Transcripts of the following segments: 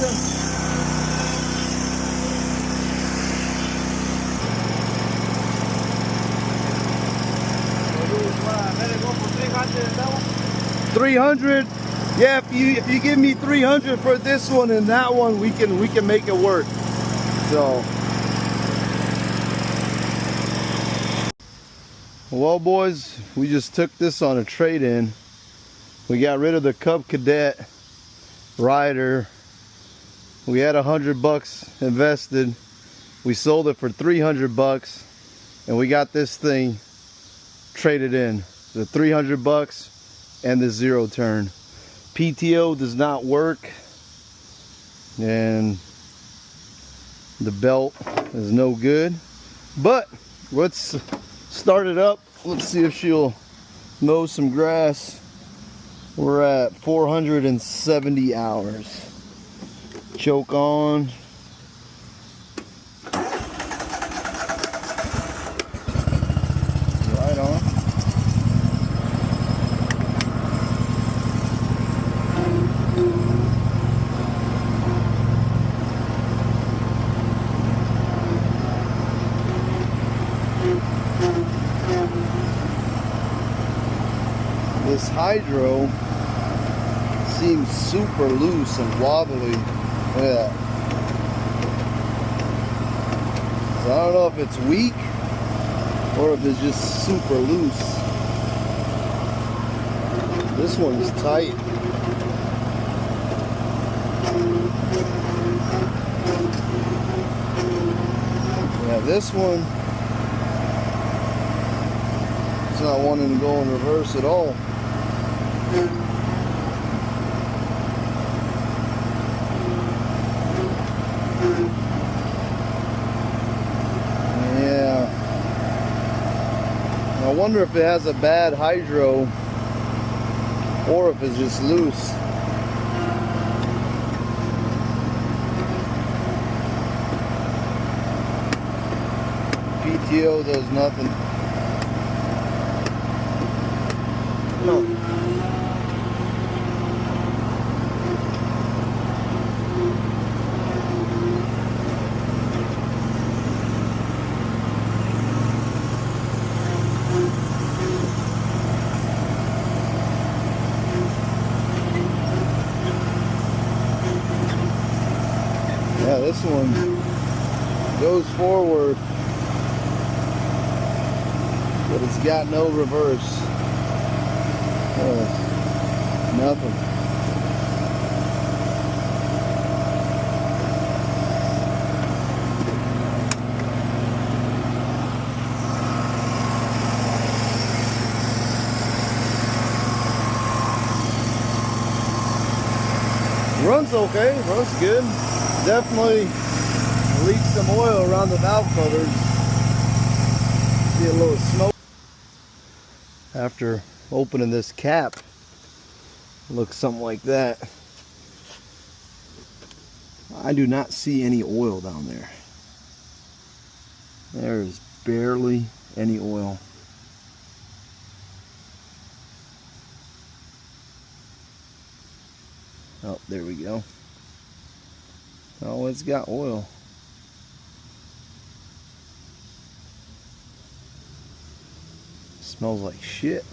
Let it go for 300 and that one? 300. Yeah, if you give me 300 for this one and that one, we can make it work. So, well, boys, we just took this on a trade-in. We got rid of the Cub Cadet rider. We had $100 invested. We sold it for $300, and we got this thing traded in. The $300 and the zero turn. PTO does not work, and the belt is no good. But let's start it up. Let's see if she'll mow some grass. We're at 470 hours. Choke on. Right on. This hydro seems super loose and wobbly. Look at that. So I don't know if it's weak or if it's just super loose. This one's tight. Yeah, this one, it's not wanting to go in reverse at all. Yeah. I wonder if it has a bad hydro or if it's just loose. PTO does nothing. No. Yeah, this one goes forward, but it's got no reverse. Nothing. Runs okay, runs good. Definitely leaks some oil around the valve covers. See a little smoke. After opening this cap, looks something like that. I do not see any oil down there. There is barely any oil. Oh, there we go. Oh, it's got oil. Smells like shit.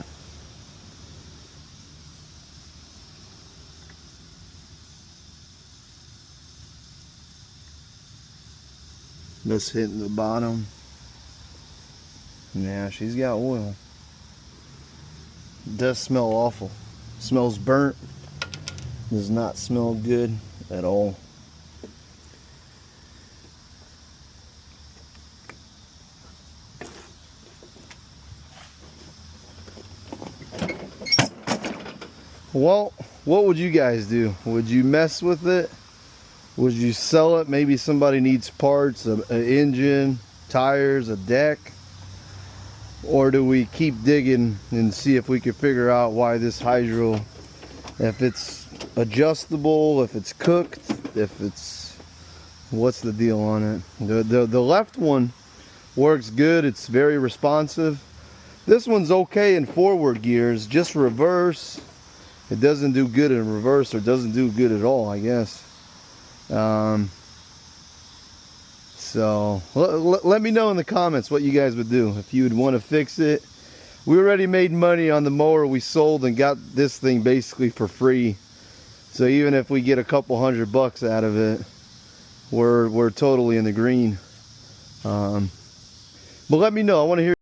Just hitting the bottom. Yeah, she's got oil. It does smell awful. Smells burnt. Does not smell good at all. Well, what would you guys do? Would you mess with it? Would you sell it? Maybe somebody needs parts, an engine, tires, a deck. Or do we keep digging and see if we can figure out why this hydro, if it's adjustable, if it's cooked, if it's, what's the deal on it? The left one works good. It's very responsive. This one's okay in forward gears, just reverse. It doesn't do good in reverse, or doesn't do good at all, I guess. So let me know in the comments what you guys would do if you would want to fix it. We already made money on the mower we sold and got this thing basically for free. So even if we get a couple $100 out of it, we're totally in the green. But let me know. I want to hear